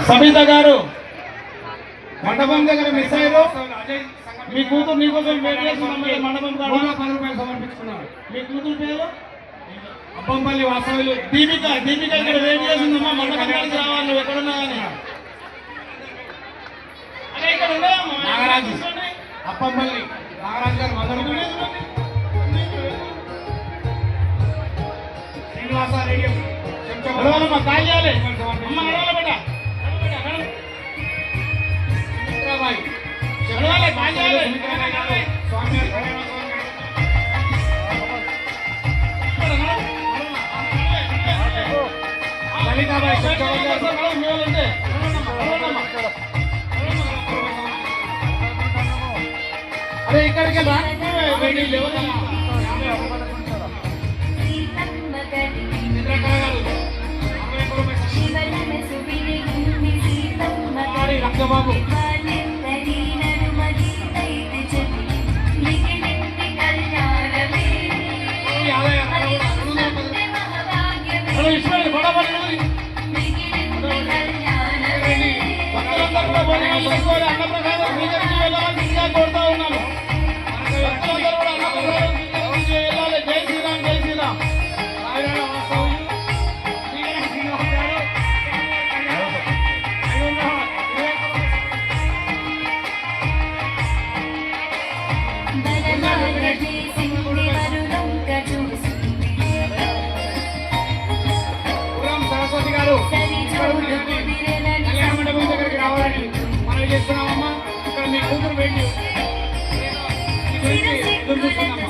సబిత గారు మండపం దగ్గర మిస్ అయ్యారు. మీ కూతురు నీకోసం వెయిట్ చేస్తున్నాం. మండపం కాడ 10 రూపాయలు సమర్పించుకున్నారు. మీ కూతురు పేరు అప్పంపల్లి వాసవులు దీపిక. దీపిక ఇక్కడ వెయిట్ చేస్తుందమ్మా. మండపం కాడికి రావాలి. నువ్వు ఎక్కడున్నా కానీ అదే ఇక్కడ నాగరాజు అప్పంపల్లి నాగరాజు గారు శ్రీనివాస రేడియో అమ్మా కాల్ చేయాలి. అమ్మ నడవాలి బిడ్డ. సుమిత్రాబాయి నడవాలి. కాల్ చేయాలి. స్వామి లలితాబాయి అరే ఇక్కడికి రక్తబాబు అన్నప్రసాదం స్వీకరించి వెళ్ళాలని ఇంకా కోరుతా ఉన్నాను. భక్తులందరూ కూడా అన్నప్రసాదం స్వీకరించి వెళ్ళాలి. జై శ్రీరామ్, జై శ్రీరామ్. సరస్వతి గారు కళ్యాణ మండపం దగ్గరికి రావాలని మనం చేస్తున్నామమ్మా. ఇక్కడ మీ కూతురు వెళ్ళి ఎదురు చూస్తున్నామా.